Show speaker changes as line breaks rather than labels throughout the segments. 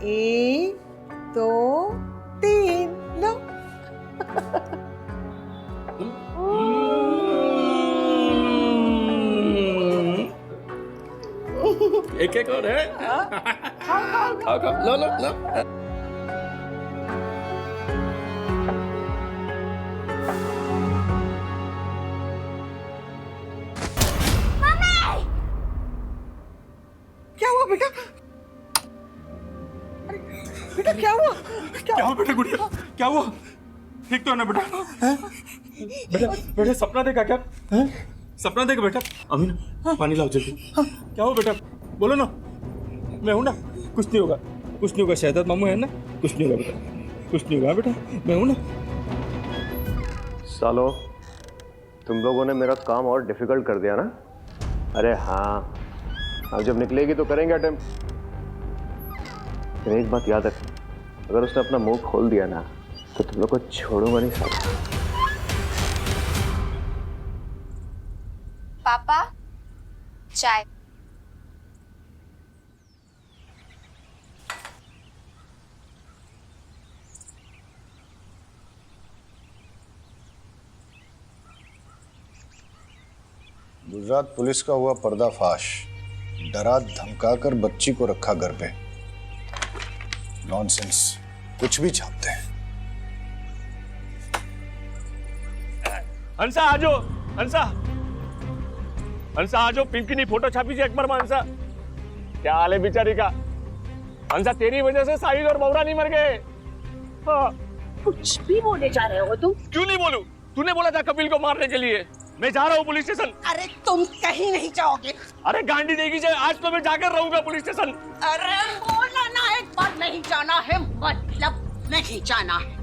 1 2 3 लो।
एक एक और है। खाओ खाओ, लो लो लो।
क्या हुआ बेटा? अरे बेटा क्या हुआ?
क्या हुआ बेटा? गुड़िया क्या हुआ? ठीक तो है ना बेटा? बेटा बेटा सपना देखा क्या? सपना देखा बेटा? अमीन पानी लाओ जल्दी। क्या हुआ बेटा? बोलो ना, मैं हूं ना, कुछ नहीं होगा, कुछ नहीं होगा। शहजाद मामू है ना, कुछ नहीं होगा बेटा, कुछ नहीं होगा बेटा, मैं हूं ना।
सालो, तुम लोगों ने मेरा काम और डिफिकल्ट कर दिया ना। अरे हाँ, अब जब निकलेगी तो करेंगे अटेम्प्ट। लेकिन एक बात याद रख, अगर उसने अपना मुंह खोल दिया ना तो तुम लोग को छोड़ूंगा नहीं साला।
पापा चाय।
गुजरात पुलिस का हुआ पर्दाफाश। डरा धमकाकर बच्ची को रखा घर पे। नॉनसेंस, कुछ भी छापते हैं।
हंसा आजो, हंसा हंसा आजो, पिंकी फोटो छापी थी अकबर में। हंसा क्या हाल है बेचारी का? हंसा तेरी वजह से साहिल और बौरा नहीं मर गए। हाँ।
कुछ भी बोले जा रहे हो तुम।
क्यों नहीं बोलूं? तूने बोला था कपिल को मारने के लिए। मैं जा रहा हूँ पुलिस स्टेशन।
अरे तुम कहीं नहीं जाओगे।
अरे गांडी देगी जाए, आज तो मैं जाकर रहूंगा पुलिस स्टेशन।
अरे बोला ना एक बार नहीं जाना है, मतलब नहीं जाना है।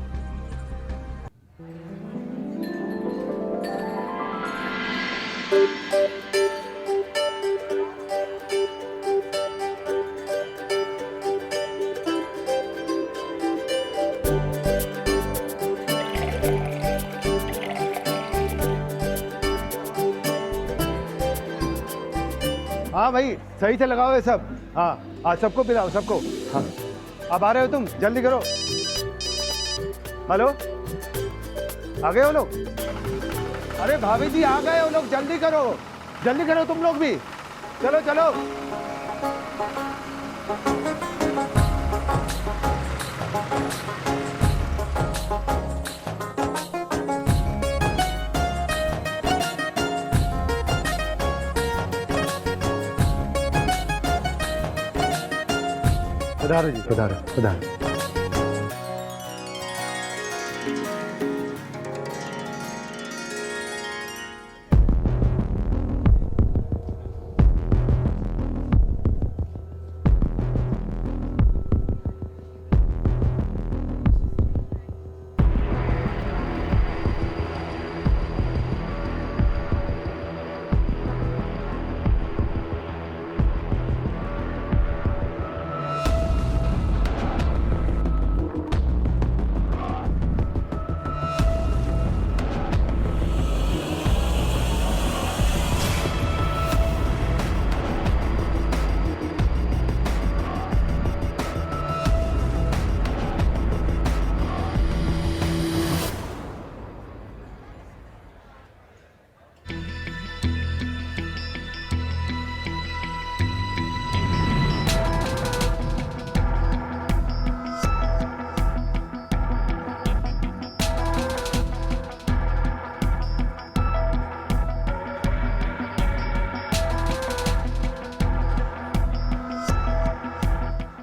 हाँ भाई, सही से लगाओ ये सब। हाँ आज सबको पिलाओ, सबको। हाँ अब आ रहे हो तुम, जल्दी करो। हेलो, आ गए हो लोग? अरे भाभी जी आ गए हो लोग, जल्दी करो तुम लोग भी। चलो चलो। पधारो जी, पधारो पधारो।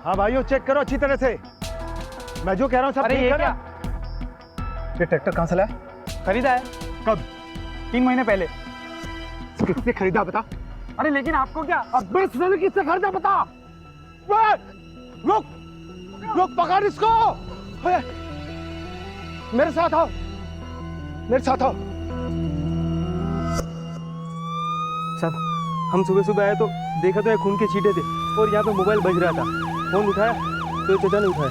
हाँ भाइयों, चेक करो अच्छी तरह से। मैं जो कह रहा हूँ सब ठीक है ना?
ये ट्रैक्टर कहाँ से लाया? खरीदा है।
कब?
3 महीने पहले।
किससे खरीदा बता?
अरे लेकिन आपको क्या?
अब बस मैंने किससे खरीदा बता? रुक रुक, पकड़ इसको। मेरे साथ आओ, मेरे साथ आओ।
साहब, हम सुबह सुबह आए तो देखा तो ये खून के छींटे थे और यहाँ पे मोबाइल बज रहा था। फोन उठाया तो चाचा ने उठाया।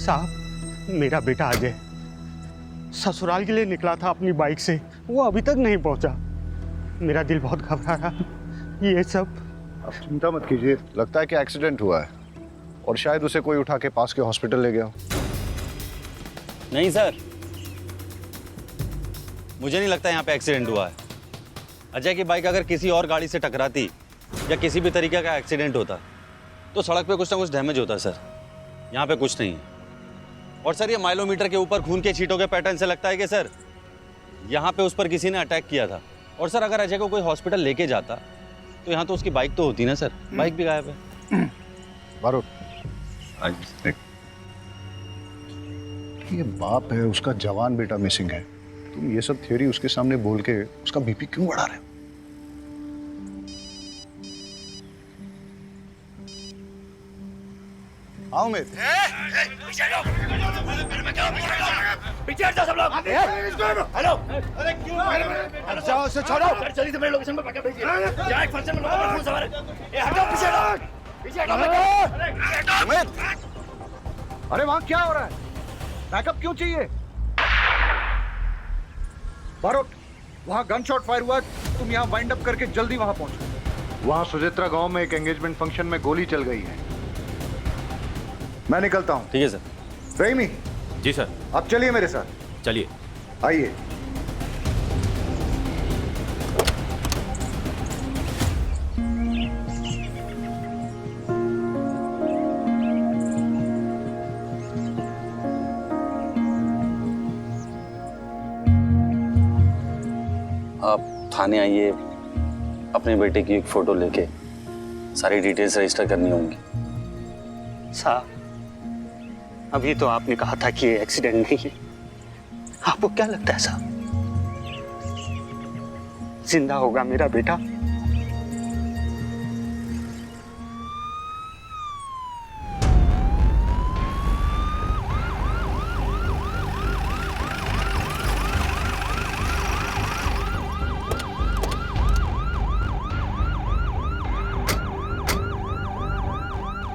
साहब, मेरा बेटा अजय ससुराल के लिए निकला था अपनी बाइक से, वो अभी तक नहीं पहुंचा। मेरा दिल बहुत घबरा रहा। ये सब
आप चिंता मत कीजिए, लगता है कि एक्सीडेंट हुआ है और शायद उसे कोई उठा के पास के हॉस्पिटल ले गया हो।
नहीं सर, मुझे नहीं लगता यहाँ पे एक्सीडेंट हुआ है। अजय की बाइक अगर किसी और गाड़ी से टकराती या किसी भी तरीके का एक्सीडेंट होता तो सड़क पे कुछ ना कुछ डैमेज होता सर। यहाँ पे कुछ नहीं है। और सर, ये माइलोमीटर के ऊपर खून के छींटों के पैटर्न से लगता है कि सर यहाँ पे उस पर किसी ने अटैक किया था। और सर, अगर अजय को कोई हॉस्पिटल लेके जाता तो यहाँ तो उसकी बाइक तो होती ना सर। बाइक भी गायब है।
बारूद, ये बाप है, उसका जवान बेटा मिसिंग है, तुम ये सब थ्योरी उसके सामने बोल के उसका बीपी क्यों बढ़ा रहे हो? आओ मेरे
पीछे हट जाओ सब लोग। हेलो, अरे क्यों जाओ, उसे छोड़ो। जल्दी से मेरे लोकेशन पे पकड़ भेजिए। यहाँ एक फंक्शन में लोगों का खून सवार है। ये हटो, पीछे हटो, पीछे हटो। अरे वहाँ क्या हो रहा है? बैकअप क्यों चाहिए? बारूद, वहाँ गन शॉट फायर हुआ, तुम यहाँ वाइंड अप करके जल्दी वहाँ पहुंचो। वहाँ सुजित्रा गांव में एक एंगेजमेंट फंक्शन में गोली चल गई है। मैं निकलता हूँ।
ठीक है सर।
रहीमी।
जी सर।
आप चलिए मेरे साथ।
चलिए।
आइए।
आप थाने आइए, अपने बेटे की एक फोटो लेके सारी डिटेल्स रजिस्टर करनी होंगी।
साहब, अभी तो आपने कहा था कि ये एक्सीडेंट नहीं है। आपको क्या लगता है साहब, जिंदा होगा मेरा बेटा?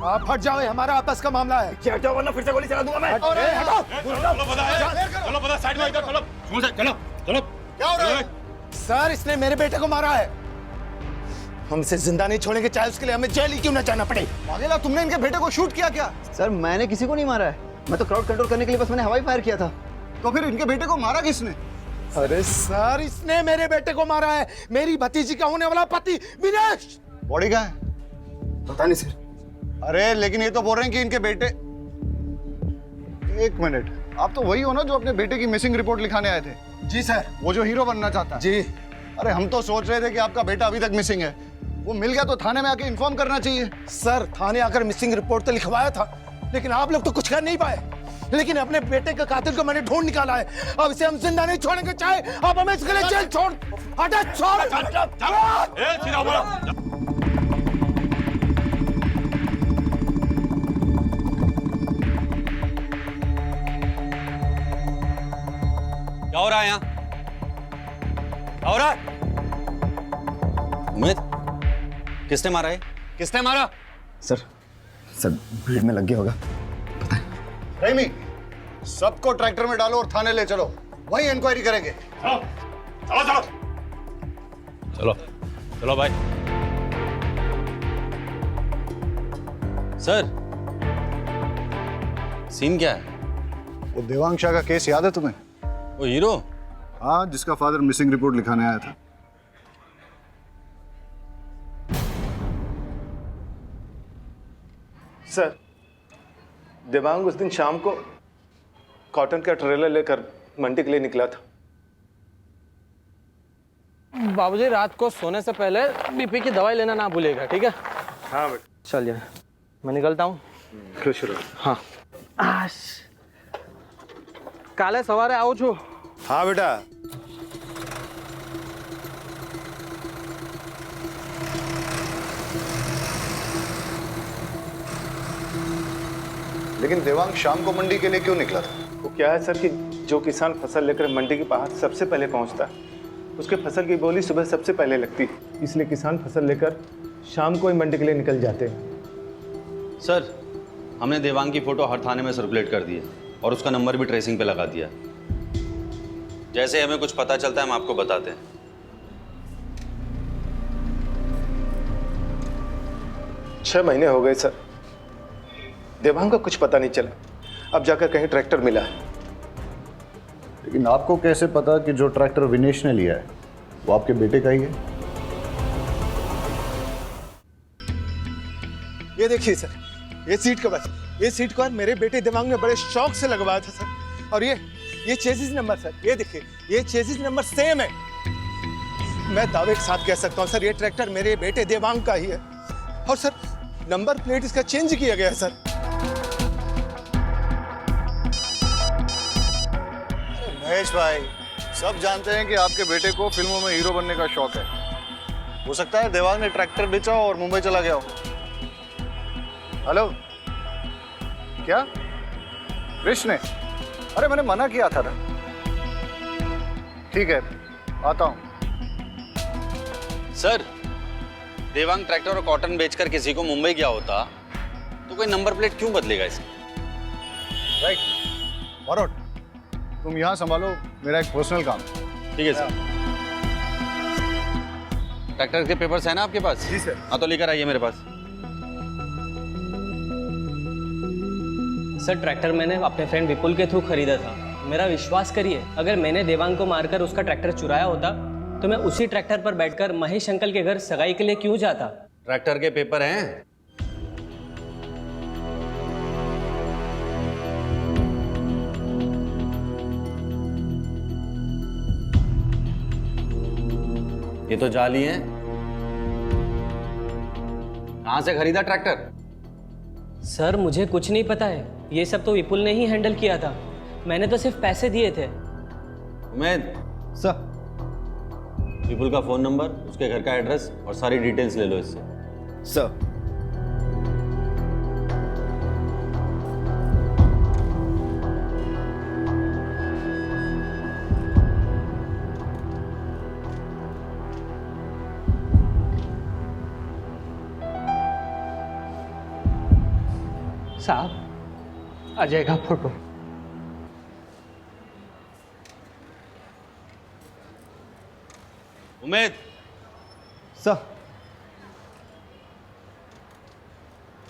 आप हट जाओ, हमारा आपस का मामला है। क्या हटो, वरना फिर से गोली चला दूंगा मैं। हटो।
चलो पता, साइड में इधर चलो। चलो चलो।
क्या हो रहा है? सर, इसने मेरे बेटे को मारा है। हम इसे जिंदा नहीं छोड़ेंगे, चाहे उसके लिए हमें जेल ही क्यों न जाना पड़े। पागला, तुमने इनके बेटे को शूट किया क्या?
सर, मैंने किसी को नहीं मारा है। मैं तो क्राउड कंट्रोल करने के लिए बस मैंने हवाई फायर किया था।
तो फिर इनके बेटे को मारा किसने?
अरे सर, इसने मेरे बेटे को मारा है। मेरी भतीजी का होने वाला पति विनेश।
बॉडी कहाँ है?
पता नहीं सर।
अरे लेकिन ये तो बोल रहे हैं कि इनके बेटे। एक मिनट, आप तो वही हो ना जो अपने बेटे की मिसिंग रिपोर्ट लिखाने आए थे?
जी सर।
वो जो हीरो बनना चाहता है?
जी।
अरे हम तो सोच रहे थे कि आपका बेटा अभी तक मिसिंग है। वो मिल गया तो थाने में आके इन्फॉर्म करना चाहिए।
सर, थाने आकर मिसिंग रिपोर्ट तो लिखवाया था, लेकिन आप लोग तो कुछ कर नहीं पाए। लेकिन अपने बेटे के कातिल को मैंने ढूंढ निकाला है। अब इसे हम जिंदा नहीं छोड़ेंगे, चाहे आप हमें इसके लिए जेल छोड़। हटा, छोड़।
क्या हो रहा है यहाँ? क्या हो रहा है? उमेद, किसने मारा है? किसने मारा?
सर भीड़ में लग गया होगा।
रहीमी, सबको ट्रैक्टर में डालो और थाने ले चलो, वहीं इंक्वायरी करेंगे।
चलो चलो चलो चलो भाई।
सर, सीन क्या है?
वो देवांग शाह का केस याद है तुम्हें?
वो हीरो?
हाँ, जिसका फादर मिसिंग रिपोर्ट लिखाने आया था।
सर, देवांग उस दिन शाम को कॉटन का ट्रेलर लेकर मंडी के लिए निकला था।
बाबूजी, रात को सोने से पहले बीपी की दवाई लेना ना भूलेगा, ठीक है?
हाँ बेटा।
चलिए, मैं निकलता हूँ।
खुश रहो।
हाँ। काले सवारे आऊँ छू।
हाँ बेटा।
लेकिन देवांग शाम को मंडी के लिए क्यों निकला था?
वो क्या है सर कि जो किसान फसल लेकर मंडी के पास सबसे पहले पहुंचता है, उसके फसल की बोली सुबह सबसे पहले लगती है। इसलिए किसान फसल लेकर शाम को ही मंडी के लिए निकल जाते हैं।
सर, हमने देवांग की फोटो हर थाने में सर्कुलेट कर दी है और उसका नंबर भी ट्रेसिंग पे लगा दिया। जैसे हमें कुछ पता चलता है हम आपको बताते हैं।
छह महीने हो गए सर, देवांग का कुछ पता नहीं चला। अब जाकर कहीं ट्रैक्टर मिला है।
लेकिन आपको कैसे पता कि जो ट्रैक्टर विनेश ने लिया है वो आपके बेटे का ही है?
ये देखिए सर, ये सीट कवर, ये सीट कवर मेरे बेटे देवांग ने बड़े शौक से लगवाया था सर। और ये चेसिस नंबर सर, ये देखिए, ये चेसिस नंबर सेम है। मैं दावे के साथ कह सकता हूँ सर, ये ट्रैक्टर मेरे बेटे देवांग का ही है। और सर नंबर प्लेट इसका चेंज किया गया है सर।
महेश भाई, सब जानते हैं कि आपके बेटे को फिल्मों में हीरो बनने का शौक है। हो सकता है देवांग ने ट्रैक्टर बेचा और मुंबई चला गया हो। हेलो, क्या कृष्ण ने? अरे मैंने मना किया था ना। ठीक है, आता हूं।
सर, देवांग ट्रैक्टर और कॉटन बेचकर किसी को मुंबई गया होता तो कोई नंबर प्लेट क्यों बदलेगा इसकी?
राइट, बरोट, तुम यहाँ संभालो, मेरा एक पर्सनल काम है।
ठीक है सर। ट्रैक्टर के पेपर्स है ना आपके पास?
जी सर।
हाँ तो लेकर आइए मेरे पास।
सर ट्रैक्टर मैंने अपने फ्रेंड विपुल के थ्रू खरीदा था। मेरा विश्वास करिए, अगर मैंने देवांग को मारकर उसका ट्रैक्टर चुराया होता तो मैं उसी ट्रैक्टर पर बैठकर महेश अंकल के घर सगाई के लिए क्यों जाता?
ट्रैक्टर के पेपर हैं? ये तो जाली हैं। कहां से खरीदा ट्रैक्टर?
सर मुझे कुछ नहीं पता है, ये सब तो विपुल ने ही हैंडल किया था। मैंने तो सिर्फ पैसे दिए थे।
उमेद
सर,
विपुल का फोन नंबर, उसके घर का एड्रेस और सारी डिटेल्स ले लो इससे।
सर।
साहब आ जाएगा फोटो।
उमेद,
सर।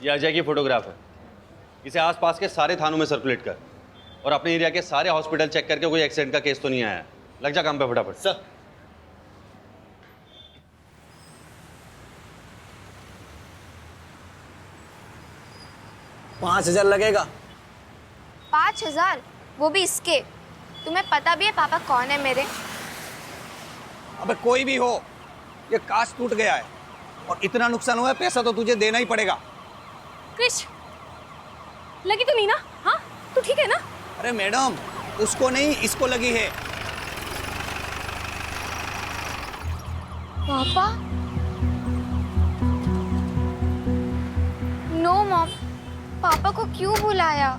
ये अजय की फोटोग्राफ है। इसे आसपास के सारे थानों में सर्कुलेट कर और अपने एरिया के सारे हॉस्पिटल चेक करके कोई एक्सीडेंट का केस तो नहीं आया है। लग जा काम पे फटाफट।
सर। $5,000 लगेगा।
5,000? वो भी इसके? तुम्हें पता भी है पापा कौन है मेरे?
अबे कोई भी हो, ये कांच टूट गया है और इतना नुकसान हुआ है, पैसा तो तुझे देना ही पड़ेगा।
कृष, लगी तो नहीं ना? हाँ, तू ठीक है ना?
अरे मैडम, उसको नहीं, इसको लगी है।
पापा? नो मॉम, पापा को क्यों बुलाया?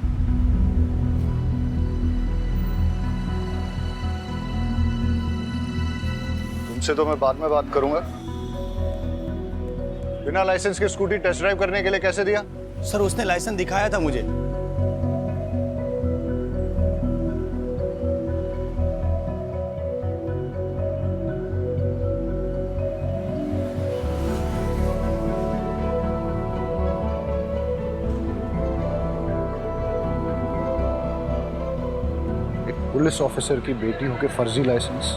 तुमसे तो मैं बाद में बात करूंगा। बिना लाइसेंस के स्कूटी टेस्ट ड्राइव करने के लिए कैसे दिया?
सर उसने लाइसेंस दिखाया था मुझे।
एक पुलिस ऑफिसर की बेटी होके फर्जी लाइसेंस।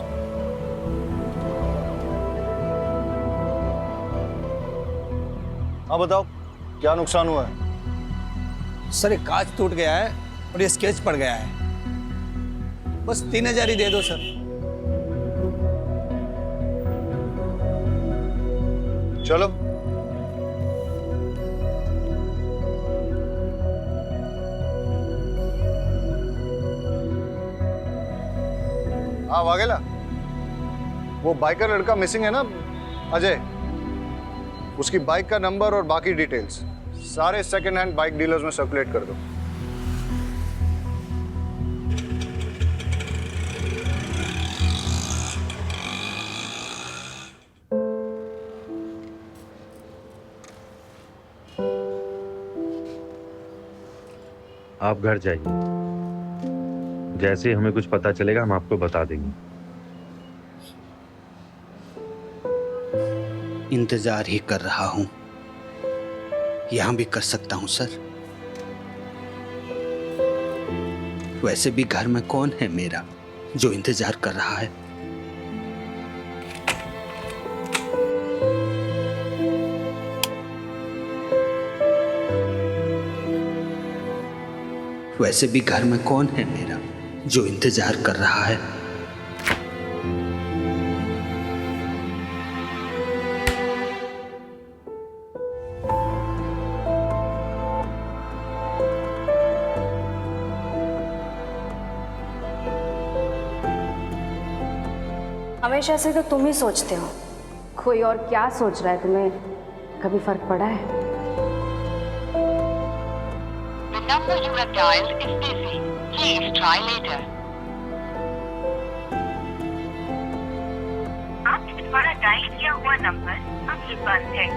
हाँ बताओ, क्या नुकसान हुआ है?
सर एक कांच टूट गया है और ये स्केच पड़ गया है। बस 3,000 ही दे दो सर।
चलो। हाँ वाघेला, वो बाइकर लड़का मिसिंग है ना, अजय, उसकी बाइक का नंबर और बाकी डिटेल्स सारे सेकंड हैंड बाइक डीलर्स में सर्कुलेट कर दो।
आप घर जाइए, जैसे ही हमें कुछ पता चलेगा हम आपको बता देंगे।
इंतजार ही कर रहा हूं, यहां भी कर सकता हूं सर। वैसे भी घर में कौन है मेरा जो इंतजार कर रहा है? वैसे भी घर में कौन है मेरा जो इंतजार कर रहा है?
हमेशा से तो तुम ही सोचते हो, कोई और क्या सोच रहा है तुम्हें कभी फर्क पड़ा है?
The number you have dialed is busy. Please try later. आपके द्वारा डायल किया हुआ नंबर अभी बंद है।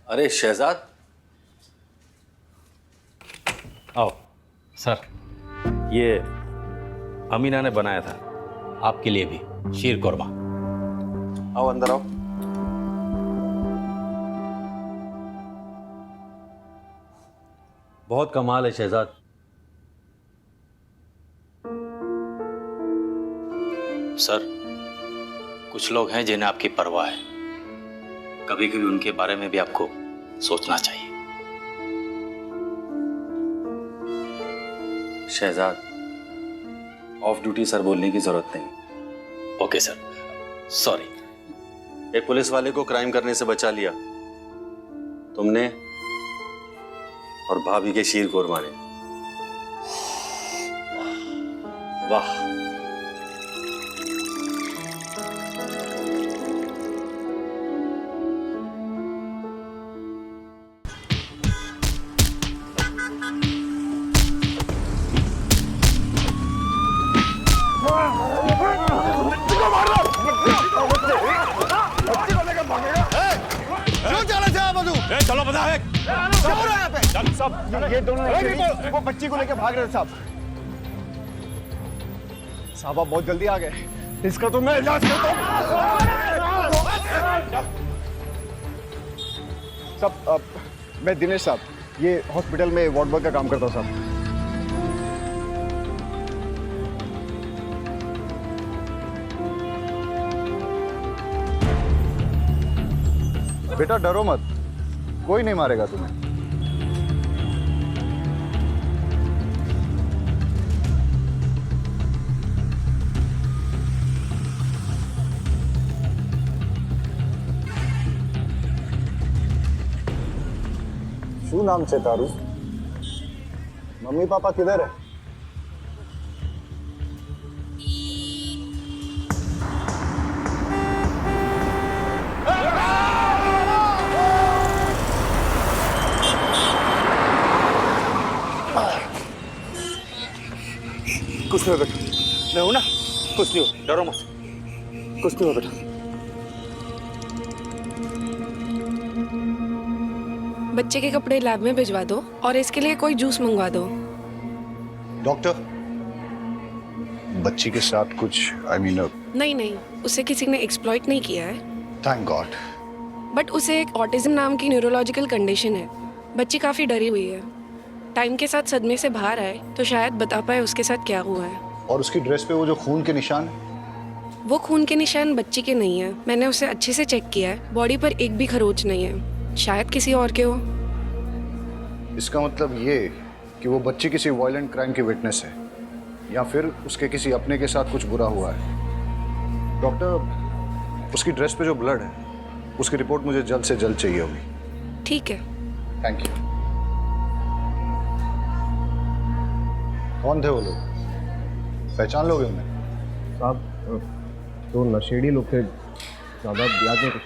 अरे शहजाद,
आओ। सर, ये अमीना ने बनाया था आपके लिए भी शीर कोरमा।
आओ अंदर आओ।
बहुत कमाल है शहजाद। सर, कुछ लोग हैं जिन्हें आपकी परवाह है, कभी कभी उनके बारे में भी आपको सोचना चाहिए।
शहजाद, ऑफ ड्यूटी सर बोलने की जरूरत नहीं।
Okay sir, sorry.
एक पुलिस वाले को क्राइम करने से बचा लिया तुमने और भाभी के शीर कोरमा ने। वाह।
चलो बता है। क्या हो रहा है यहाँ पे? साहब, ये दोनों वो बच्ची को लेकर भाग रहे थे साहब। साहब आप बहुत जल्दी आ गए, इसका तो मैं इलाज करता हूँ। साहब मैं दिनेश साहब, ये हॉस्पिटल में वार्ड बॉय का काम करता हूँ साहब। बेटा डरो मत, कोई नहीं मारेगा तुम्हें। શું નામ છે તારું? મમ્મી પાપા કિધર है? कुछ नहीं हो बेटा, मैं हूं ना, कुछ नहीं हो, डरो मत, कुछ नहीं हो बेटा।
बच्चे के कपड़े लैब में भिजवा दो और इसके लिए कोई जूस मंगवा दो।
डॉक्टर, बच्ची के साथ कुछ
नहीं नहीं, उसे किसी ने एक्सप्लॉइट नहीं किया है।
Thank God.
बट उसे एक ऑटिज्म नाम की न्यूरोलॉजिकल कंडीशन है। बच्ची काफ़ी डरी हुई है। टाइम के साथ सदमे से बाहर आए तो शायद बता पाए उसके साथ क्या हुआ है।
और उसकी ड्रेस पे वो जो खून के निशान है?
वो खून के निशान बच्ची के नहीं है। मैंने उसे अच्छे से चेक किया है, बॉडी पर एक भी खरोच नहीं है। शायद किसी और के हो।
इसका मतलब ये कि वो बच्ची किसी वायलेंट क्राइम की विटनेस है या फिर उसके किसी अपने के साथ कुछ बुरा हुआ है। डॉक्टर, उसकी ड्रेस पे जो ब्लड है उसकी रिपोर्ट मुझे जल्द से जल्द चाहिए होगी।
ठीक है।
Thank you. कौन थे वो लोग, पहचान लोगे उन्हें?
साहब तो नशेड़ी लोग थे, ज़्यादा याद नहीं कुछ।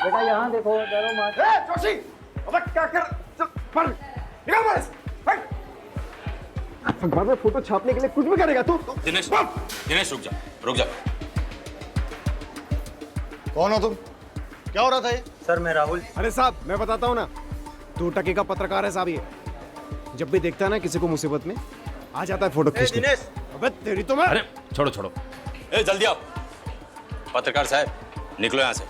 बेटा यहाँ देखो, डरो मत।
जोशी, अबे क्या कर? चल, पर, निकल बस, हट। अखबार में फोटो छापने के लिए कुछ भी करेगा तू?
दिनेश, दिनेश रुक जा।
कौन हो तुम? क्या हो रहा था ये?
सर मैं राहुल।
अरे साहब, मैं बताता हूँ ना, 2 टके का पत्रकार है साहब ये। जब भी देखता है ना किसी को मुसीबत में, आ जाता है फोटो खींचने।
दिनेश,
अबे तेरी तो मैं।
अरे छोड़ो। ए जल्दी आओ। पत्रकार साहब निकलो यहाँ से,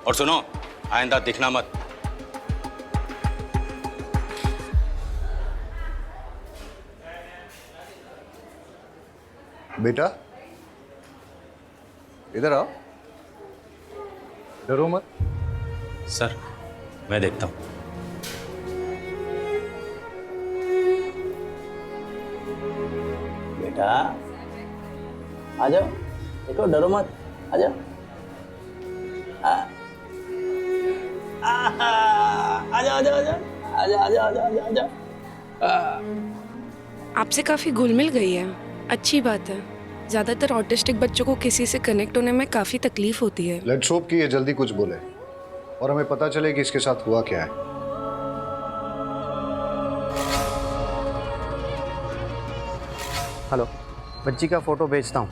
और सुनो, आइंदा दिखना मत।
बेटा इधर आओ, डरो मत।
सर मैं देखता हूँ।
बेटा आ जाओ, देखो डरो मत, आ जाओ। आ जाओ।
आपसे काफ़ी घुल मिल गई है, अच्छी बात है। ज़्यादातर ऑटिस्टिक बच्चों को किसी से कनेक्ट होने में काफ़ी तकलीफ होती है।
लेट्स होप कि ये जल्दी कुछ बोले और हमें पता चले कि इसके साथ हुआ क्या है।
हेलो, बच्ची का फोटो भेजता हूँ,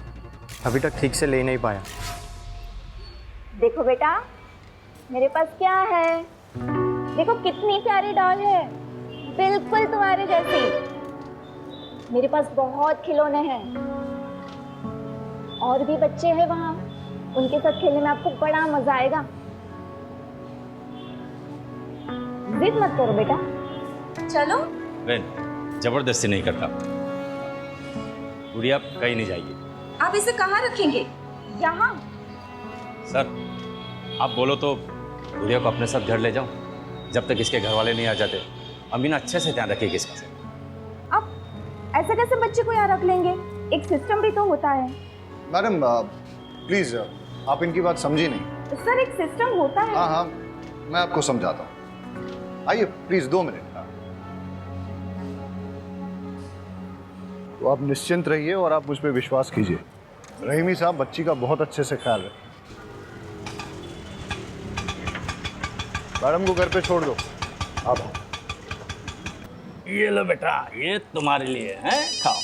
अभी तक ठीक से ले नहीं पाया।
देखो बेटा, मेरे पास क्या है, देखो कितनी प्यारी डॉल है, बिल्कुल तुम्हारे जैसी। मेरे पास बहुत खिलौने हैं, और भी बच्चे हैं वहाँ, उनके साथ खेलने में आपको बड़ा मजा आएगा। जिद मत करो बेटा, चलो।
बहन, जबरदस्ती नहीं करता, गुड़िया कहीं नहीं जाएगी।
आप इसे कहाँ रखेंगे? यहाँ।
सर आप बोलो तो गुड़िया को अपने साथ घर ले जाऊं, जब तक इसके घर वाले नहीं आ जाते। अमीना अच्छे से ध्यान रखेगी इसका।
अब ऐसे कैसे बच्चे को यहाँ रख लेंगे? एक सिस्टम भी तो होता है।
मैडम प्लीज, आप इनकी बात समझी नहीं।
सर एक सिस्टम होता है।
हाँ, मैं आपको समझाता हूँ। आइए प्लीज 2 मिनट। तो आप निश्चिंत रहिए और आप मुझ पर विश्वास कीजिए। रहीमी साहब बच्ची का बहुत अच्छे से ख्याल रखें। मैडम को घर पे छोड़ दो, आप।
ये लो बेटा, ये तुम्हारे लिए है, खाओ।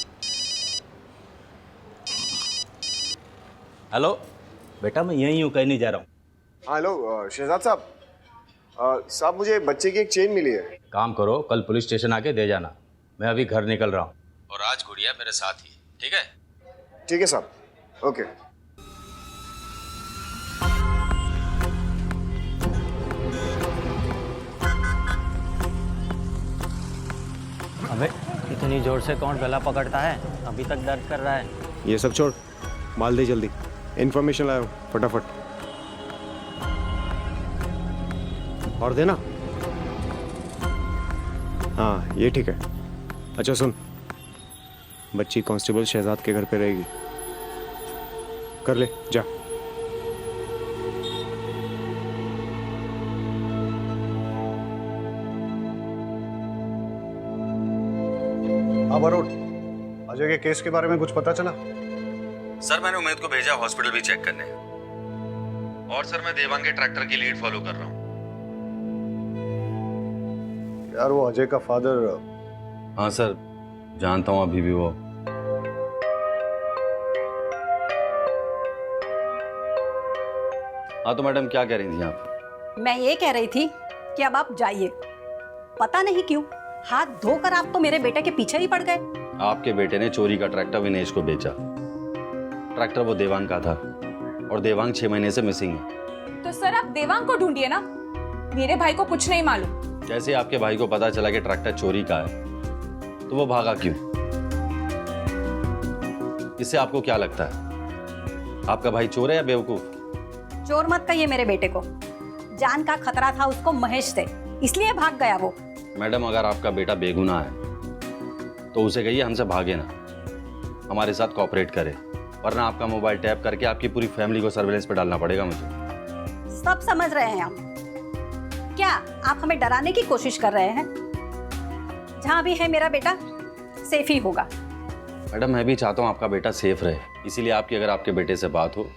हेलो बेटा, मैं यहीं हूँ, कहीं नहीं जा रहा हूँ।
हेलो शहजाद साहब, साहब मुझे बच्चे की एक चेन मिली है।
काम करो, कल पुलिस स्टेशन आके दे जाना। मैं अभी घर निकल रहा हूँ, और आज गुड़िया मेरे साथ ही, ठीक है?
ठीक है साहब, ओके।
अबे इतनी जोर से कौन गला पकड़ता है? अभी तक दर्द कर रहा है।
ये सब छोड़, माल दे जल्दी। इन्फॉर्मेशन लाओ फटाफट, और देना। हाँ ये ठीक है। अच्छा सुन, बच्ची कांस्टेबल शहजाद के घर पे रहेगी, कर ले जा।
अरोड़, अजय के केस के बारे में कुछ पता चला?
सर मैंने उमेद को भेजा हॉस्पिटल भी चेक करने, और सर मैं देवांग के ट्रैक्टर की लीड फॉलो कर रहा हूँ।
यार वो अजय का फादर।
हाँ सर, जानता हूँ अभी भी वो। हाँ तो मैडम क्या कह रही थी आप?
मैं ये कह रही थी कि अब आप जाइए। पता नहीं क्यों हाथ धोकर आप तो मेरे बेटे के पीछे ही पड़ गए।
आपके बेटे ने चोरी का ट्रैक्टर विनेश को बेचा। ट्रैक्टर वो देवांग का था, और देवांग 6 महीने से मिसिंग है।
तो सर आप देवांग को ढूंढिए ना, मेरे भाई को कुछ नहीं मालूम।
जैसे आपके भाई को पता चला कि ट्रैक्टर चोरी का है, तो वो भागा क्यों? इससे आपको क्या लगता है, आपका भाई चोर है या बेवकूफ?
चोर मत कहिए मेरे बेटे को, जान का खतरा था उसको महेश से, इसलिए भाग गया वो।
मैडम अगर आपका बेटा बेगुनाह है तो उसे कहिए हमसे भागे ना, हमारे साथ कोऑपरेट करे, वरना आपका मोबाइल टैप करके आपकी पूरी फैमिली को सर्विलेंस पे डालना पड़ेगा मुझे।
सब समझ रहे हैं हम, क्या आप हमें डराने की कोशिश कर रहे हैं? जहां भी है मेरा बेटा सेफ ही होगा।
मैडम मैं भी चाहता हूँ आपका बेटा सेफ रहे, इसीलिए आपकी अगर आपके बेटे से बात हो,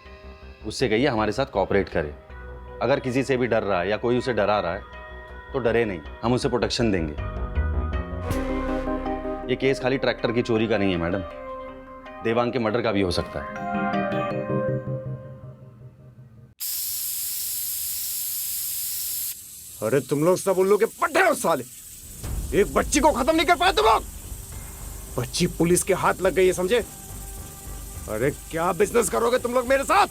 उससे कहिए हमारे साथ कोऑपरेट करे, अगर किसी से भी डर रहा है या कोई उसे डरा रहा है तो डरे नहीं, हम उसे प्रोटेक्शन देंगे। ये केस खाली ट्रैक्टर की चोरी का नहीं है मैडम, देवांग के मर्डर का भी हो सकता है।
अरे तुम लोग सब उल्लू के पट्टे हो साले, एक बच्ची को खत्म नहीं कर पाए तुम लोग। बच्ची पुलिस के हाथ लग गई है, समझे? अरे क्या बिजनेस करोगे तुम लोग मेरे साथ?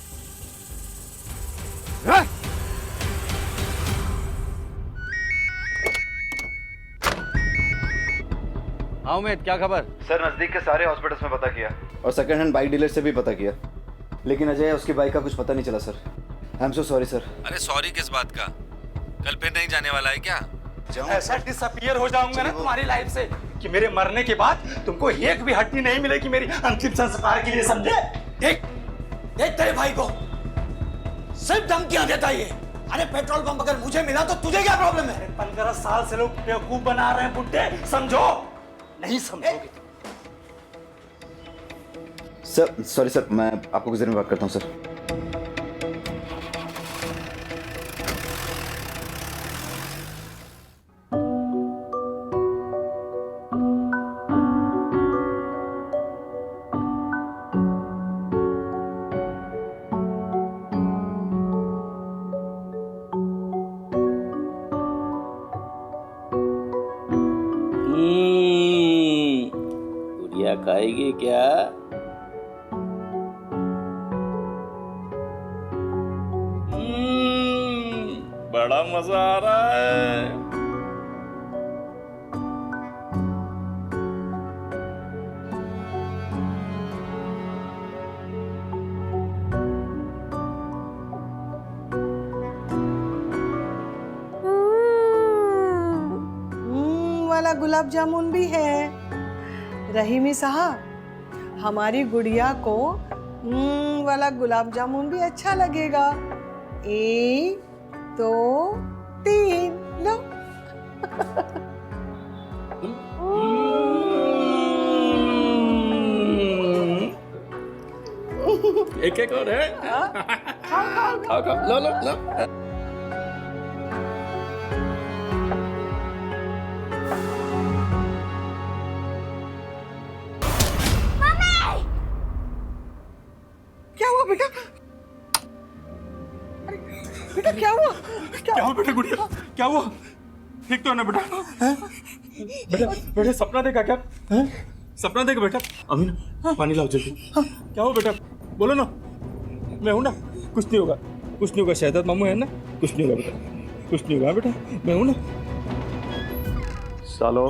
है?
हाँ उमेद, क्या खबर?
सर नजदीक के सारे हॉस्पिटल्स में पता किया और सेकंड हैंड बाइक डीलर से भी पता किया, लेकिन अजय उसकी बाइक का कुछ पता नहीं चला sir. I am so sorry sir.
अरे सॉरी किस बात का? कल फिर नहीं जाने वाला है क्या?
ऐसा डिसअपीयर हो जाऊंगा ना तुम्हारी लाइफ से कि मेरे मरने के बाद तुमको एक भी हड्डी नहीं मिलेगी मेरी अंतिम संस्कार के लिए, समझे?
देख देख तेरे भाई को सिर्फ धमकियां देता ये। अरे पेट्रोल पंप अगर मुझे मिला तो तुझे क्या प्रॉब्लम है?
15 साल से लोग बेवकूफ बना रहे हैं बुड्ढे, समझो? नहीं समझोगे।
सर सॉरी सर, मैं आपको गुजर में बात करता हूँ सर।
गुड़िया खाएगी क्या?
बड़ा मजा आ रहा है।
वाला गुलाब जामुन भी है। रहीमी साहब, हमारी गुड़िया को वाला गुलाब जामुन भी अच्छा लगेगा। 1 2 3 लो।
एक एक और है। खाओ खाओ, लो लो लो।
क्या हुआ बेटा? बेटा क्या हुआ?
क्या हुआ बेटा? गुड़िया क्या हुआ? ठीक तो है ना बेटा? बेटा बेटा सपना देखा क्या? सपना देखा बेटा? अमीन पानी लाओ जल्दी। क्या हुआ बेटा? बोलो ना, मैं हूं ना, कुछ नहीं होगा, कुछ नहीं होगा। शहजाद मामू है ना, कुछ नहीं होगा बेटा, कुछ नहीं होगा बेटा, मैं हूं ना।
सालो,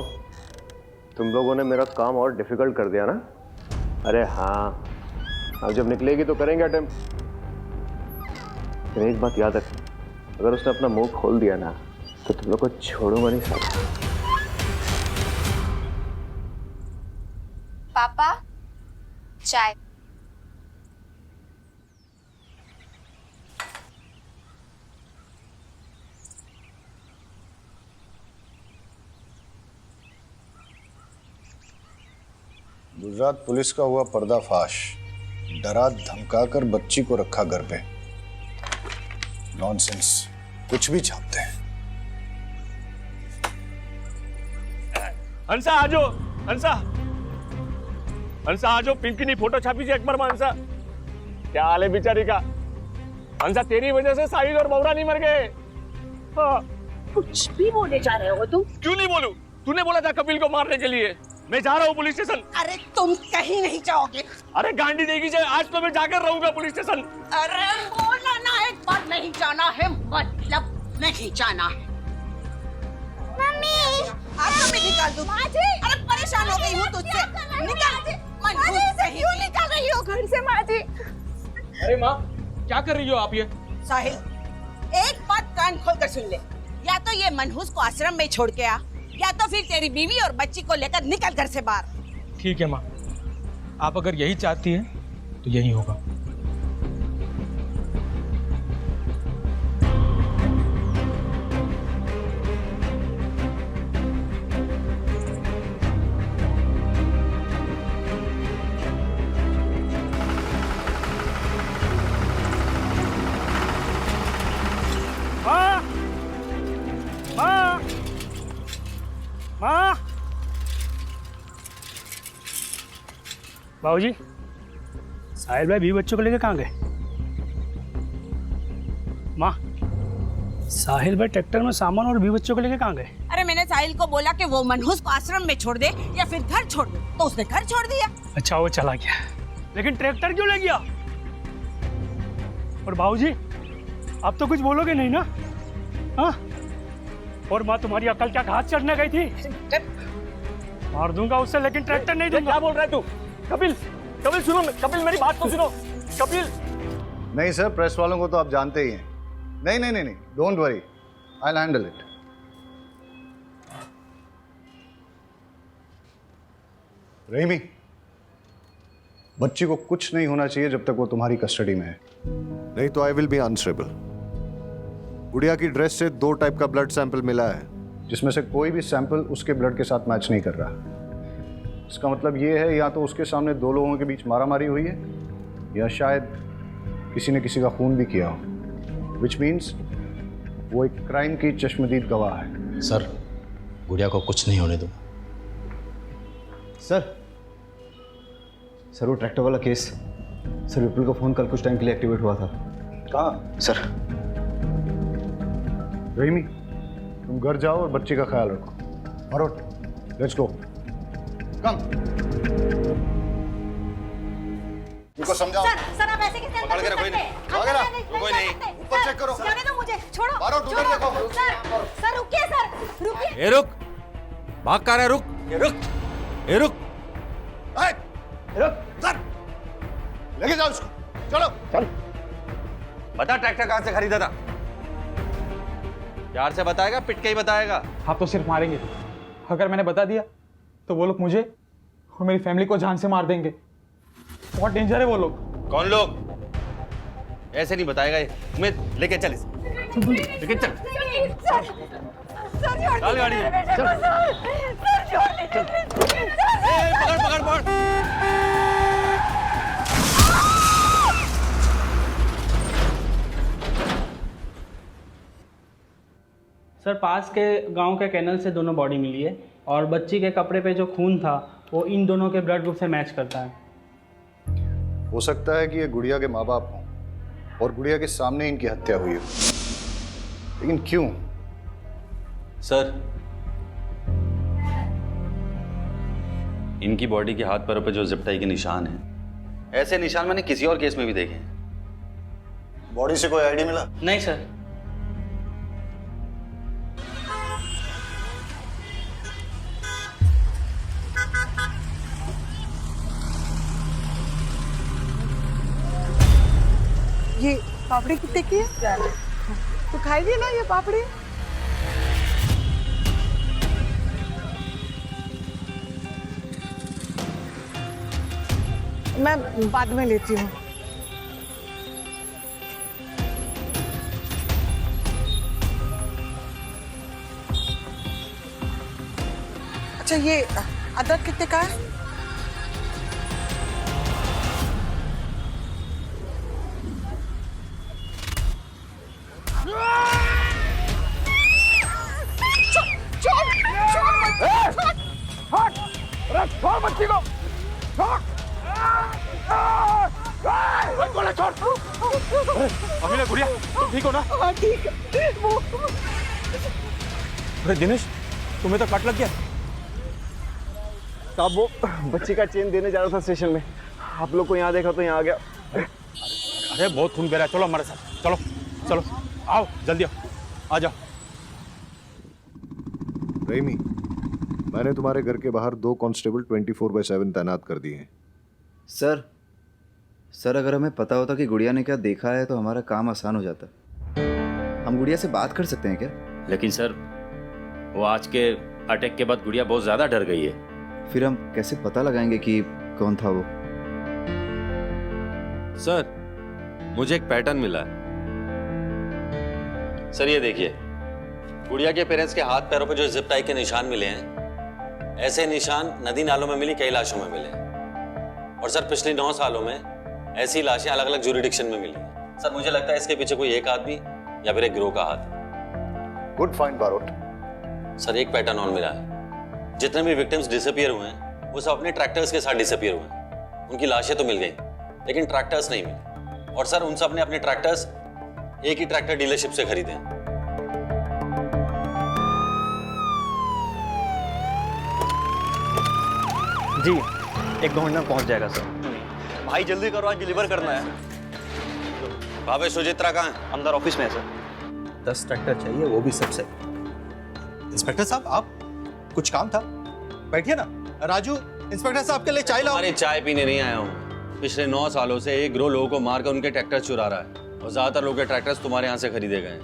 तुम लोगों ने मेरा काम और डिफिकल्ट कर दिया ना? अरे हाँ, अब जब निकलेगी तो करेंगे अटेम्प्ट। लेकिन एक बात याद रख, अगर उसने अपना मुंह खोल दिया ना तो तुम लोग को छोड़ूंगा नहीं साला।
पापा चाय।
गुजरात पुलिस का हुआ पर्दाफाश, डरा धमकाकर बच्ची को रखा घर पे। नॉनसेंस, कुछ भी छापते हैं।
हंसा आजो, हंसा हंसा आजो, पिंकी फोटो छापी थी अकबर में। हंसा क्या हाल है बेचारी का? हंसा तेरी वजह से साहिल और बौरा नहीं मर गए। हाँ।
कुछ भी बोले जा रहे हो तुम?
क्यों नहीं बोलूं? तूने बोला था कपिल को मारने के लिए। मैं जा रहा हूँ पुलिस स्टेशन।
अरे तुम कहीं नहीं जाओगे।
अरे गांडी देगी जाए, आज तो मैं जाकर रहूंगा पुलिस स्टेशन।
अरे बोला ना एक बार, नहीं जाना है मतलब नहीं जाना है।
मम्मी
आपको मैं निकाल दूं। अरे परेशान हो गई हूँ तुझसे। निकाल।
क्यों निकाल रही हो घर से माँ जी?
अरे माँ क्या कर रही हो आप ये?
साहिल, एक बात कान खोल कर सुन ले, या तो ये मनहूस को आश्रम में छोड़ के आ, या तो फिर तेरी बीवी और बच्ची को लेकर निकल घर से बाहर।
ठीक है माँ, आप अगर यही चाहती हैं तो यही होगा।
बाबूजी, साहिल भाई 20 बच्चों को लेके कहाँ गए? माँ, साहिल भाई ट्रैक्टर में सामान और 20 बच्चों को लेके कहाँ गए?
अरे मैंने साहिल को बोला कि वो मनहूस को आश्रम में छोड़ दे या फिर घर छोड़ दे, तो उसने घर छोड़ दिया।
अच्छा, वो चला गया, लेकिन ट्रैक्टर क्यों ले गया? और बाबूजी, अब तो कुछ बोलोगे नहीं ना? हाँ? और माँ, तुम्हारी अकल क्या घास चढ़ने गई थी? मार दूंगा उससे, लेकिन ट्रैक्टर नहीं दूंगा।
क्या बोल रहा है तू? कपिल, कपिल सुनो, कपिल मेरी बात तो सुनो। कपिल।
नहीं सर, प्रेस वालों को तो आप जानते ही हैं। नहीं नहीं नहीं नहीं, don't worry, I will handle it. Rahimi, बच्ची को कुछ नहीं होना चाहिए जब तक वो तुम्हारी कस्टडी में है, नहीं तो आई विल बी अनस्टेबल। गुड़िया की ड्रेस से 2 टाइप का ब्लड सैंपल मिला है, जिसमें से कोई भी सैंपल उसके ब्लड के साथ मैच नहीं कर रहा। इसका मतलब ये है या तो उसके सामने 2 लोगों के बीच मारामारी हुई है, या शायद किसी ने किसी का खून भी किया हो, विच मीन्स वो एक क्राइम की चश्मदीद गवाह है।
सर, गुड़िया को कुछ नहीं होने दूंगा।
सर वो ट्रैक्टर वाला केस, सर विपुल का फोन कल कुछ टाइम के लिए एक्टिवेट हुआ था।
कहाँ?
सर।
रहीमी, तुम घर जाओ और बच्चे का ख्याल रखो। Marot, let's go. कम। इनको समझाओ।
सर आप ऐसे कैसे
पकड़ के रखो इन्हें। वागेला, कोई नहीं। ऊपर चेक करो।
जाने दो मुझे, छोड़ो।
मारो, उधर देखो।
सर रुकिए, सर रुकिए।
ए रुक, भाग कर रहा है, रुक, रुक, ए रुक,
रुक, सर, लेके जाओ इसको, चलो।
चल। बता ट्रैक्टर कहाँ से खरीदा था? प्यार से बताएगा, पिट के ही बताएगा?
आप तो सिर्फ मारेंगे, अगर मैंने बता दिया तो वो लोग मुझे और मेरी फैमिली को जान से मार देंगे। बहुत डेंजर है वो लोग।
कौन लोग? ऐसे नहीं बताएगा ये। तुम्हें लेके चल इसे। लेके चल। चल गाड़ी में। चल। पकड़ पकड़ पकड़।
सर, पास के गांव के कैनल से दोनों बॉडी मिली है और बच्ची के कपड़े पे जो खून था वो इन दोनों के ब्लड ग्रुप से मैच करता है।
हो सकता है कि ये गुड़िया के माँ बाप हों और गुड़िया के सामने इनकी हत्या हुई हो, लेकिन क्यों?
सर, इनकी बॉडी के हाथ पैरों पे जो जिप-टाई के निशान हैं, ऐसे निशान मैंने किसी और केस में भी देखे हैं।
बॉडी से कोई आईडी मिला?
नहीं सर।
ये पापड़ी कितने की है? तो खाएगी ना ये पापड़ी? मैं बाद में लेती हूँ। अच्छा, ये अदरक कितने का है?
छोड़ बच्ची को, छोड़। छोड़।
अमीना, गुड़िया, तुम ठीक हो ना?
हाँ ठीक है।
अरे दिनेश, तुम्हें तो कट लग गया।
साहब, वो बच्ची का चेन देने जा रहा था स्टेशन में, आप लोग को यहाँ देखा तो यहाँ आ गया।
अरे बहुत खून बह रहा है, चलो हमारे साथ, चलो चलो, आओ जल्दी आओ, आ जाओ।
रहीमी, मैंने तुम्हारे घर के बाहर 2 कांस्टेबल 24/7 तैनात कर दिए हैं।
सर अगर हमें पता होता कि गुड़िया ने क्या देखा है तो हमारा काम आसान हो जाता। हम गुड़िया से बात कर सकते हैं क्या?
लेकिन सर, वो आज के अटैक के बाद गुड़िया बहुत ज्यादा डर गई है।
फिर हम कैसे पता लगाएंगे कि कौन था वो?
सर, मुझे एक पैटर्न मिला है। सर ये देखिए, गुड़िया के पेरेंट्स के हाथ पैरों पे जो जिप टाई के निशान मिले हैं, ऐसे निशान नदी नालों में मिली कई लाशों में मिले। और सर, पिछले 9 सालों में ऐसी लाशें अलग अलग ज्यूरिडिक्शन में मिली। सर, मुझे लगता है इसके पीछे कोई एक आदमी या फिर एक गिरोह का हाथ है।
Good find Barot.
सर, एक पैटर्न और मिला है। जितने भी विक्टिम्स डिसअपियर हुए हैं वो सब अपने ट्रैक्टर्स के साथ डिसअपियर हुए हैं। उनकी लाशें तो मिल गई, लेकिन ट्रैक्टर्स नहीं मिले। और सर, उन सब ने अपने ट्रैक्टर्स एक ही ट्रैक्टर डीलरशिप से खरीदे हैं।
जी, 1-2 मिनट में पहुंच जाएगा सर।
भाई जल्दी करो, आज डिलीवर करना है। भावे सुचित्रा कहाँ है?
अंदर ऑफिस में है सर।
10 ट्रैक्टर चाहिए, वो भी सबसे। इंस्पेक्टर साहब, आप कुछ काम था? बैठिए ना। राजू, इंस्पेक्टर साहब के लिए चाय लाओ।
अरे चाय पीने नहीं आया हूँ। पिछले 9 सालों से एक गिरोह लोगों को मारकर उनके ट्रैक्टर चुरा रहा है, और ज्यादातर लोगों के ट्रैक्टर्स तुम्हारे यहाँ से खरीदे गए हैं।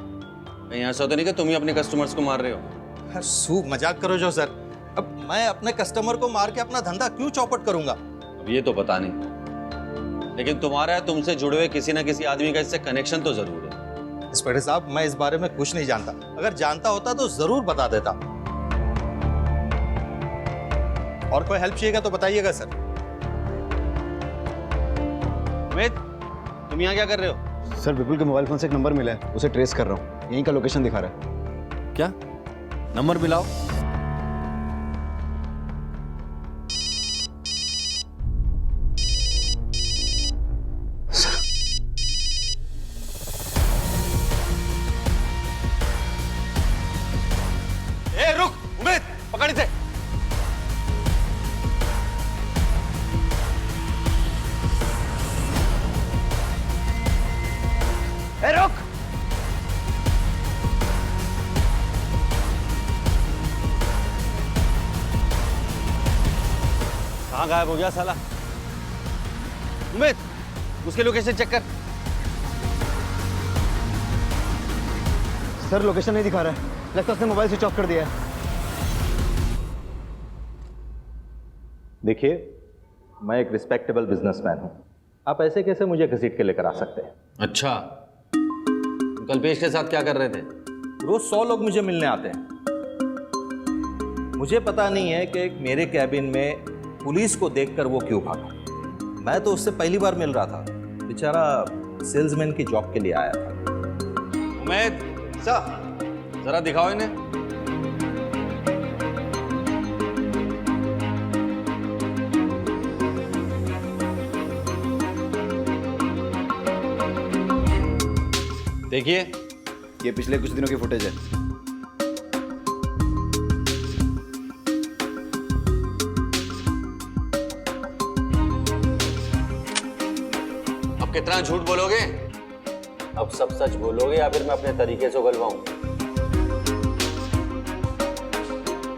कहीं ऐसा तो नहीं कि तुम ही अपने कस्टमर्स को मार रहे हो?
सूप मजाक करो जो सर। अब मैं अपने कस्टमर को मार के अपना धंधा क्यों चौपट करूंगा?
अब ये तो पता नहीं, लेकिन तुम्हारा तुमसे जुड़े हुए किसी ना किसी आदमी का इससे कनेक्शन तो जरूर है।
इंस्पेक्टर साहब, मैं इस बारे में कुछ नहीं जानता। अगर जानता होता तो जरूर बता देता। और कोई हेल्प चाहिएगा तो बताइएगा सर।
अमित, तुम यहाँ क्या कर रहे हो?
सर, विपुल के मोबाइल फोन से एक नंबर मिला है, उसे ट्रेस कर रहा हूँ। यहीं का लोकेशन दिखा रहा है।
क्या नंबर मिलाओ? रुक, उमेद, पकड़ इसे।
रुक।
कहाँ गायब हो गया साला? उमेद, उसके लोकेशन चेक कर।
सर, लोकेशन नहीं दिखा रहा है, लगता है उसने मोबाइल स्विच ऑफ कर दिया है।
देखिए, मैं एक रिस्पेक्टेबल बिजनेसमैन हूं। आप ऐसे कैसे मुझे घसीट के लेकर आ सकते हैं?
अच्छा, कल्पेश के साथ क्या कर रहे थे?
रोज 100 लोग मुझे मिलने आते हैं। मुझे पता नहीं है कि मेरे कैबिन में पुलिस को देखकर वो क्यों भागा। मैं तो उससे पहली बार मिल रहा था, बेचारा सेल्समैन की जॉब के लिए आया था।
उमेद, जरा दिखाओ इन्हें। देखिए,
ये पिछले कुछ दिनों की फुटेज है।
अब कितना झूठ बोलोगे? अब सब सच बोलोगे या फिर मैं अपने तरीके से उगलवाऊं?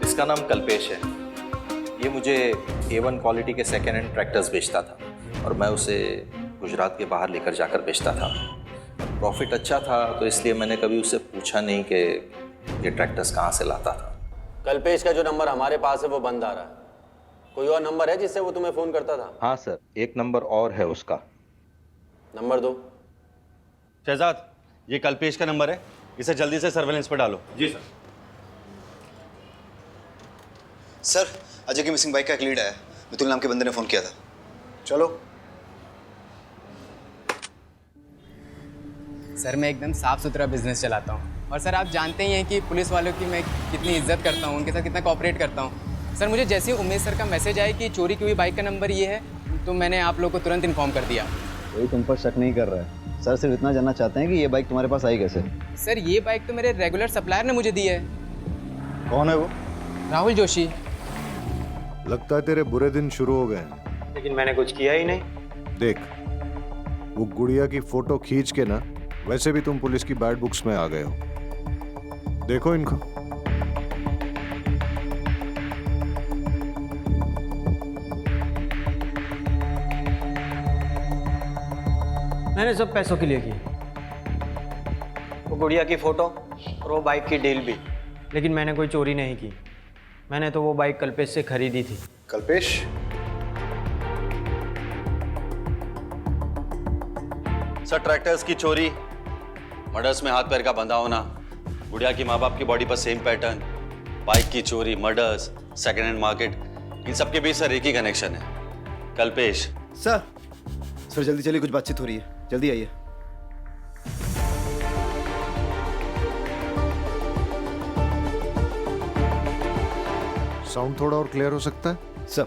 इसका नाम कल्पेश है। ये मुझे A1 क्वालिटी के सेकेंड हैंड ट्रैक्टर्स बेचता था, और मैं उसे गुजरात के बाहर लेकर जाकर बेचता था। प्रॉफिट अच्छा था, तो इसलिए मैंने कभी उससे पूछा नहीं कि ये ट्रैक्टर्स कहाँ से लाता था।
कल्पेश का जो नंबर हमारे पास है वो बंद आ रहा है। कोई और नंबर है जिससे वो तुम्हें फोन करता था?
हाँ सर, एक नंबर और है उसका।
नंबर दो। शहजाद, ये कल्पेश का नंबर है, इसे जल्दी से सर्वेलेंस पर डालो।
जी सर।
सर, अजय की मिसिंग बाइक का एक लीड आया। मितुल नाम के बंदे ने फोन किया था। चलो।
सर, मैं एकदम साफ सुथरा बिजनेस चलाता हूँ, और सर आप जानते ही हैं कि पुलिस वालों की मैं कितनी इज्जत करता हूँ, उनके साथ कितना कोऑपरेट करता हूँ। सर, मुझे जैसे ही उमेश सर का मैसेज आया कि चोरी की हुई बाइक का नंबर ये है, तो मैंने आप लोग को तुरंत इन्फॉर्म कर दिया।
कोई तुम पर शक नहीं कर रहा है। सर सिर्फ इतना जानना चाहते हैं कि ये बाइक तुम्हारे पास आई कैसे?
सर, ये बाइक तो मेरे रेगुलर सप्लायर ने मुझे दी है।
कौन है वो?
राहुल जोशी।
लगता है तेरे बुरे दिन शुरू हो गए हैं।
लेकिन मैंने कुछ किया ही नहीं।
देख, वो गुड़िया की फोटो खींच के ना, वैसे भी तुम पुलिस की बैड बुक्स में आ गए हो। देखो इनको।
मैंने सब पैसों के लिए की, वो गुड़िया की फोटो और वो बाइक की डील भी। लेकिन मैंने कोई चोरी नहीं की। मैंने तो वो बाइक कल्पेश से खरीदी थी।
कल्पेश?
सर, ट्रैक्टर्स की चोरी, मर्डर्स में हाथ पैर का बंधा होना, गुड़िया की माँ बाप की बॉडी पर सेम पैटर्न, बाइक की चोरी, मर्डर्स, सेकेंड हैंड मार्केट, इन सब के बीच सर एक ही कनेक्शन है, कल्पेश।
सर जल्दी चलिए, कुछ बातचीत हो रही है, जल्दी आइए।
साउंड थोड़ा और क्लियर हो सकता है?
सर।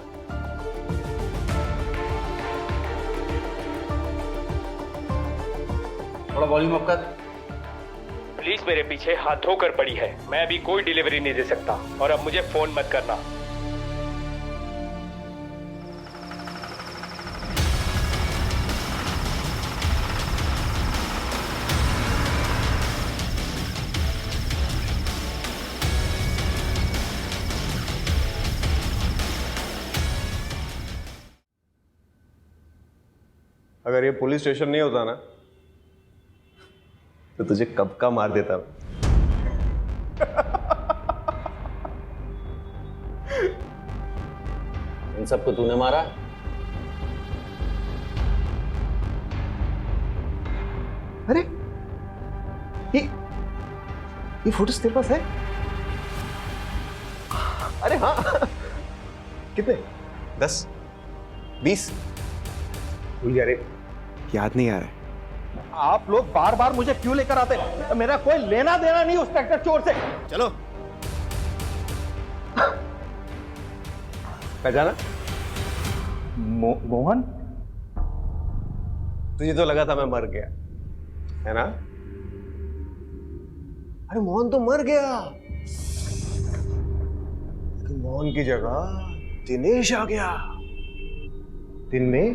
थोड़ा वॉल्यूम अप कर।
पुलिस मेरे पीछे हाथ धोकर पड़ी है, मैं अभी कोई डिलीवरी नहीं दे सकता और अब मुझे फोन मत करना।
अगर ये पुलिस स्टेशन नहीं होता ना तो तुझे कब का मार देता।
इन सबको तूने मारा?
अरे ये फोटोज तेरे पास है? अरे हाँ। कितने? 10 20? भूल गया रे, याद नहीं आ रहा है।
आप लोग बार बार मुझे क्यों लेकर आते हैं? मेरा कोई लेना देना नहीं उस ट्रैक्टर चोर से।
चलो। पहचाना?
मोहन?
तुझे तो लगा था मैं मर गया, है ना? अरे मोहन तो मर गया, लेकिन मोहन की जगह दिनेश आ गया। दिन में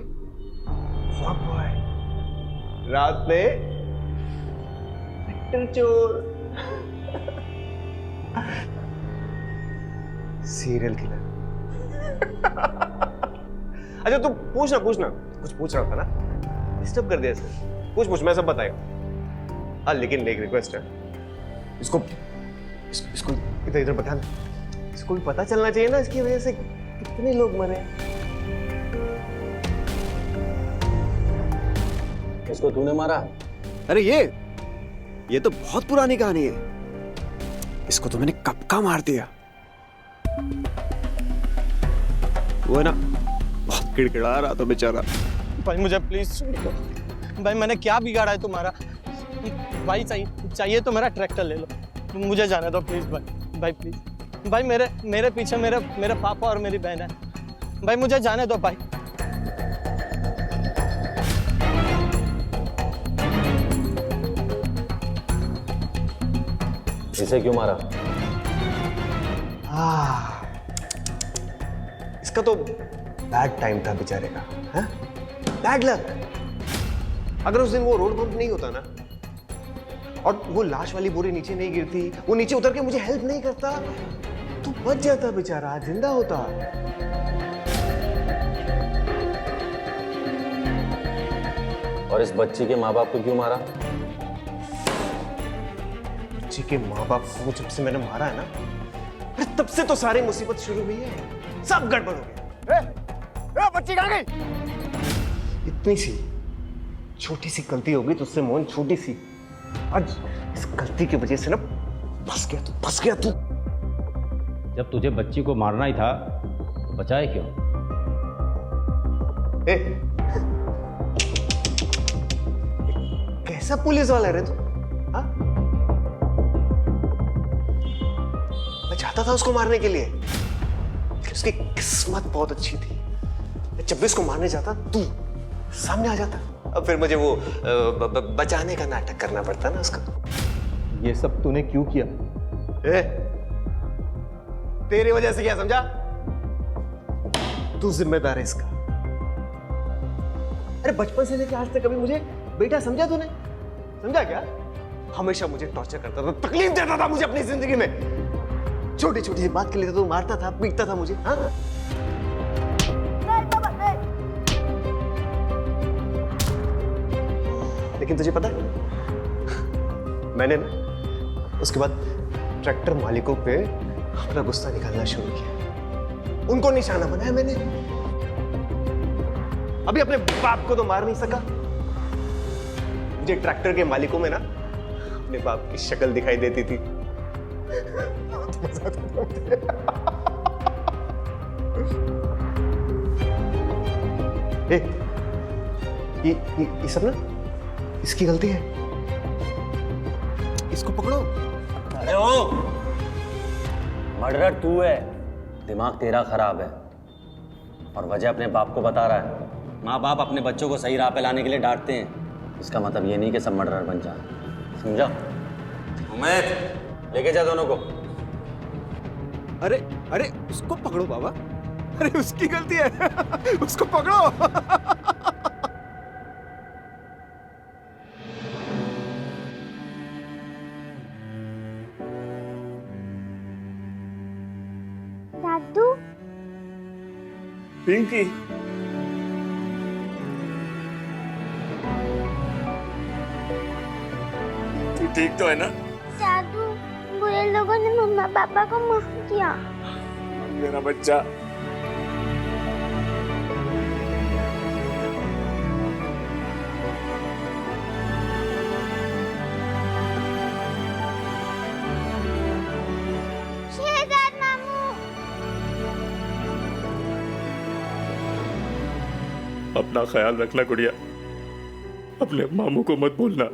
फ्रॉड बॉय, रात में ट्रैक्टर चोर, सीरियल किलर। अच्छा तू पूछना कुछ पूछ रहा था ना, डिस्टर्ब कर दिया सर। पूछ मैं सब बताएगा। हाँ लेकिन एक रिक्वेस्ट है, इसको इधर बता दे। इसको भी पता चलना चाहिए ना इसकी वजह से कितने लोग मरे।
इसको तूने मारा?
अरे ये तो बहुत पुरानी कहानी है। इसको तो मैंने कब का मार दिया। वो है ना बहुत किड़किड़ा रहा था बेचारा।
भाई मुझे प्लीज भाई, मैंने क्या बिगाड़ा है तुम्हारा? भाई चाहिए तो मेरा ट्रैक्टर ले लो, मुझे जाने दो प्लीज भाई प्लीज भाई। मेरे पीछे मेरे पापा और मेरी बहन है भाई, मुझे जाने दो भाई।
इसे क्यों मारा?
इसका तो बैड टाइम था बेचारे का, हाँ? Bad luck. अगर उस दिन वो रोड बम्प नहीं होता ना, और वो लाश वाली बोरी नीचे नहीं गिरती, वो नीचे उतर के मुझे हेल्प नहीं करता, तो बच जाता बेचारा, जिंदा होता।
और इस बच्ची के माँ बाप को क्यों मारा?
बच्ची के माँ बाप को जब से मैंने मारा है ना, अरे तब से तो सारी मुसीबत शुरू हुई है, सब गड़बड़ हो गया।
बच्ची कहाँ गई?
इतनी सी छोटी सी गलती हो गई तो उससे मोहन, छोटी सी, आज इस गलती की वजह से ना फंस गया तू।
जब तुझे बच्ची को मारना ही था तो बचाए क्यों?
कैसा पुलिस वाला है तू? हाँ? मैं चाहता था उसको मारने के लिए, उसकी किस्मत बहुत अच्छी थी। जब भी उसको मारने जाता तू सामने आ जाता, अब फिर मुझे वो बचाने का नाटक करना पड़ता ना उसका।
ये सब तूने क्यों किया?
तेरी वजह से, क्या समझा? तू जिम्मेदार है इसका। अरे बचपन से लेकर आज तक कभी मुझे बेटा समझा तूने? समझा क्या? हमेशा मुझे टॉर्चर करता था, तकलीफ देता था मुझे अपनी जिंदगी में। छोटी छोटी बात के लिए तो मारता था, पीटता था मुझे। हाँ? लेकिन तुझे पता है, मैंने ना उसके बाद ट्रैक्टर मालिकों पे अपना गुस्सा निकालना शुरू किया, उनको निशाना बनाया मैंने। अभी अपने बाप को तो मार नहीं सका, मुझे ट्रैक्टर के मालिकों में ना अपने बाप की शक्ल दिखाई देती थी। ये सब ना इसकी गलती है, इसको पकड़ो।
अरे ओ, मर्डरर तू है, दिमाग तेरा खराब है और वजह अपने बाप को बता रहा है। माँ बाप अपने बच्चों को सही राह पे लाने के लिए डांटते हैं, इसका मतलब ये नहीं कि सब मर्डरर बन जा, समझा? उमेश, लेके जा दोनों को।
अरे अरे उसको पकड़ो बाबा, अरे उसकी गलती है उसको पकड़ो।
दादू,
पिंकी, तू ठीक तो है ना?
दादू, बुरे लोगों ने मम्मा पापा को मार दिया।
मेरा बच्चा।
शहजाद मामू।
अपना ख्याल रखना गुड़िया, अपने मामू को मत भूलना।